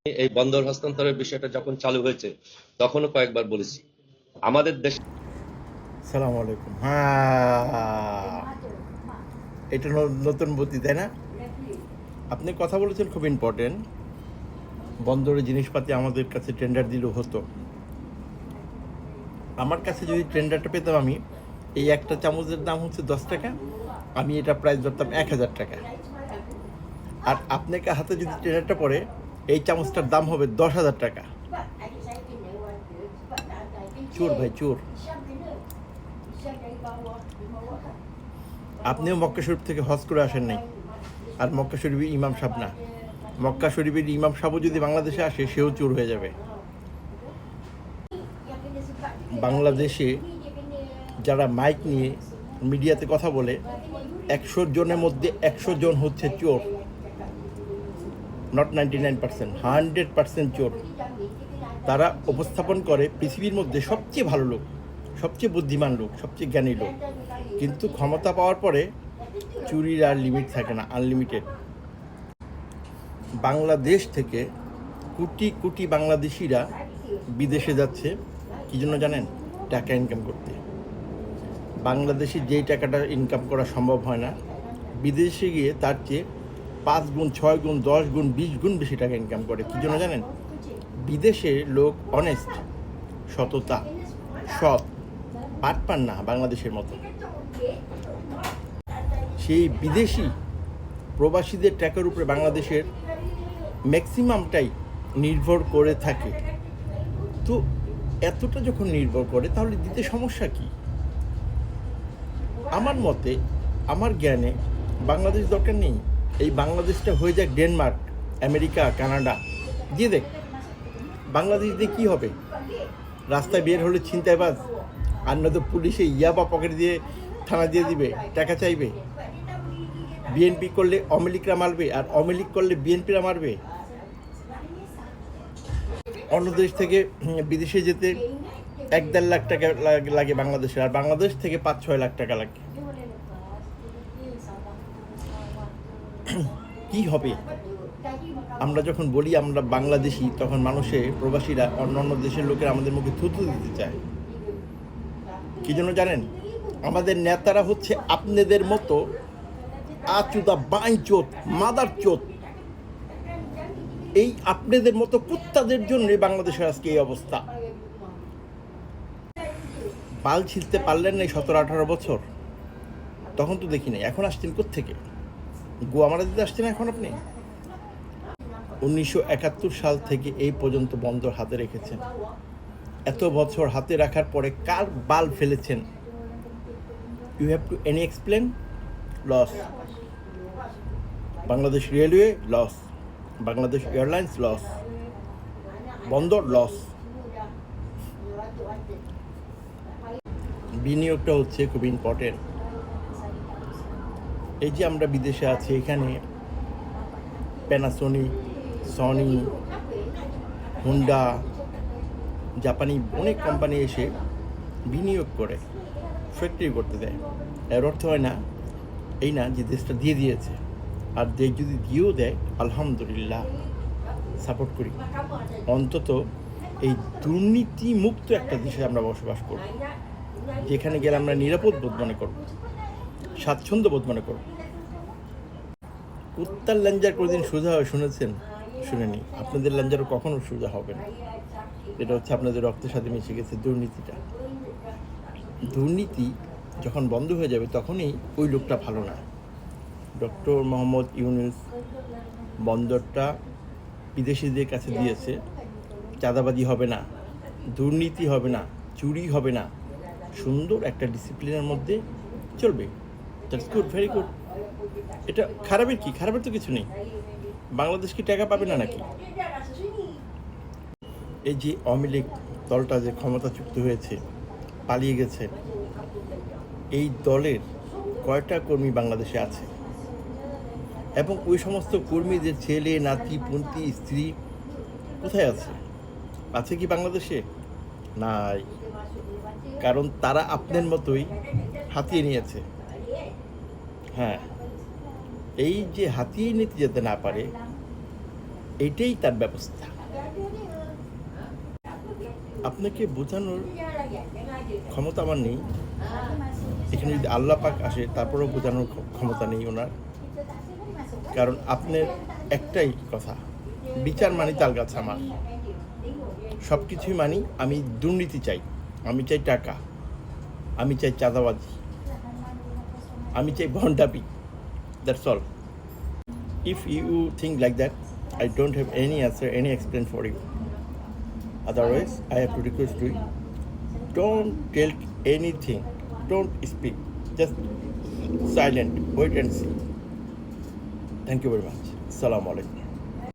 এই বন্দর হস্তান্তরের বিষয়টা যখন চালু হয়েছে তখনও কয়েকবার বলেছি আমাদের দেশে। সালাম আলাইকুম। হ্যাঁ, এটা নতুন বুদ্ধি, তাই না? আপনি কথা বলেছেন, খুব ইম্পর্টেন্ট। বন্দরের জিনিসপাতি আমাদের কাছে টেন্ডার দিলেও হতো। আমার কাছে যদি টেন্ডারটা পেতাম, আমি এই একটা চামচের দাম হচ্ছে 10 টাকা, আমি এটা প্রাইস ধরতাম 1000 টাকা। আর আপনাকে হাতে যদি টেন্ডারটা পড়ে, এই চামচটার দাম হবে 10,000 টাকা। চোর ভাই, চোর। আপনিও মক্কা শরীফ থেকে হজ করে আসেন নাই, আর মক্কা শরীফের ইমাম সাহেব না। মক্কা শরীফের ইমাম সাহেবও যদি বাংলাদেশে আসে, সেও চোর হয়ে যাবে। বাংলাদেশে যারা মাইক নিয়ে মিডিয়াতে কথা বলে, 100 জনের মধ্যে 100 জন হচ্ছে চোর। নট 99%, 100% চোর। তারা উপস্থাপন করে পৃথিবীর মধ্যে সবচেয়ে ভালো লোক, সবচেয়ে বুদ্ধিমান লোক, সবচেয়ে জ্ঞানী লোক, কিন্তু ক্ষমতা পাওয়ার পরে চুরির আর লিমিট থাকে না, আনলিমিটেড। বাংলাদেশ থেকে কোটি কোটি বাংলাদেশিরা বিদেশে যাচ্ছে কী জন্য জানেন? টাকা ইনকাম করতে। বাংলাদেশে যেই টাকাটা ইনকাম করা সম্ভব হয় না, বিদেশে গিয়ে তার চেয়ে 5 গুণ, 6 গুণ, 10 গুণ, 20 গুণ বেশি টাকা ইনকাম করে। কী জন্য জানেন? বিদেশে লোক অনেস্ট, সততা, সৎ, পাটপান না বাংলাদেশের মতো। সেই বিদেশি প্রবাসীদের টাকার উপরে বাংলাদেশের ম্যাক্সিমামটাই নির্ভর করে থাকে। তো এতটা যখন নির্ভর করে, তাহলে দিতে সমস্যা কি? আমার মতে, আমার জ্ঞানে বাংলাদেশ দরকার নেই। এই বাংলাদেশটা হয়ে যাক ডেনমার্ক, আমেরিকা, কানাডা, দিয়ে দেখ। বাংলাদেশ দিয়ে কী হবে? রাস্তায় বের হলে ছিনতাইবাজ, আর নয়তো পুলিশে ইয়াবা পকেট দিয়ে থানা দিয়ে দিবে, টাকা চাইবে। বিএনপি করলে আওয়ামী লীগরা মারবে, আর আওয়ামী লীগ করলে বিএনপিরা মারবে। অন্য দেশ থেকে বিদেশে যেতে 1-1.5 লাখ টাকা লাগে বাংলাদেশে, আর বাংলাদেশ থেকে 5-6 লাখ টাকা লাগে। কি হবে? আমরা যখন বলি আমরা বাংলাদেশি, তখন মানুষে, প্রবাসীরা, অন্য দেশের লোকেরা আমাদের মুখে থুতু দিতে চায়। কি জন্য জানেন? আমাদের নেতারা হচ্ছে আপনাদের মতো আচুদা, বাইচোত, মাদার চোত। এই আপনাদের মতো কুত্তাদের জন্য বাংলাদেশের আজকে এই অবস্থা। বাল ছিঁড়তে পারলেন না 17-18 বছর, তখন তো দেখি নাই। এখন আসছেন কোত্থেকে? গোয়া মারা দিতে আসছেন এখন আপনি? 1971 সাল থেকে এই পর্যন্ত বন্দর হাতে রেখেছেন। এত বছর হাতে রাখার পরে কার বাল ফেলেছেন? You have to any explain? Loss. Bangladesh railway loss, Bangladesh airlines loss, বন্দর লস। বিনিয়োগটা হচ্ছে খুব ইম্পর্টেন্ট। এই যে আমরা বিদেশে আছি, এখানে প্যানাসোনিক, সনি, হুন্ডা, জাপানি অনেক কোম্পানি এসে বিনিয়োগ করে, ফ্যাক্টরি করতে দেয়। এর অর্থ হয় না এই না যে দেশটা দিয়ে দিয়েছে। আর দেশ যদি দিয়েও দেয়, আলহামদুলিল্লাহ, সাপোর্ট করি। অন্তত এই দুর্নীতি মুক্ত একটা দেশে আমরা বসবাস করব, যেখানে গেলে আমরা নিরাপদ বোধ মনে করব, স্বাচ্ছন্দ্য বোধ মনে করব। কুত্তার ল্যাঞ্জার কোনোদিন সোজা হয় শুনেছেন? শুনেনি। আপনাদের ল্যাঞ্জারও কখনো সোজা হবে না। এটা হচ্ছে আপনাদের রক্তের সাথে মিশে গেছে দুর্নীতিটা। দুর্নীতি যখন বন্ধ হয়ে যাবে, তখনই ওই লোকটা ভালো না। ডক্টর মোহাম্মদ ইউনূস বন্দরটা বিদেশিদের কাছে দিয়েছে। চাঁদাবাজি হবে না, দুর্নীতি হবে না, চুরি হবে না, সুন্দর একটা ডিসিপ্লিনের মধ্যে চলবে। That's good, very good. এটা খারাপের কি? খারাপের তো কিছু নেই। বাংলাদেশ কি টাকা পাবে না নাকি? এই যে আওয়ামী লীগ দলটা যে ক্ষমতাচ্যুত হয়েছে, পালিয়ে গেছে, এই দলের কয়টা কর্মী বাংলাদেশে আছে? এবং ওই সমস্ত কর্মীদের ছেলে, নাতি, পুন্তি, স্ত্রী কোথায় আছে? আছে কি বাংলাদেশে? নাই। কারণ তারা আপনার মতোই হাতিয়ে নিয়েছে। হ্যাঁ, এই যে হাতিয়ে নিতে যেতে না পারে, এটাই তার ব্যবস্থা। আপনাকে বোঝানোর ক্ষমতা আমার নেই। এখানে যদি আল্লাহ পাক আসে তারপরেও বোঝানোর ক্ষমতা নেই ওনার। কারণ আপনার একটাই কথা, বিচার মানি তাল গাছ আমার, সব কিছুই মানি। আমি দুর্নীতি চাই, আমি চাই টাকা, আমি চাই চাঁদাবাজি, আমি চাই ভণ্ডামি। That's all. If you think like that, I don't have any answer, any explain for you. Otherwise, I have to request you, don't tell anything, don't speak, just silent, wait and see. Thank you very much. Assalamu alaikum.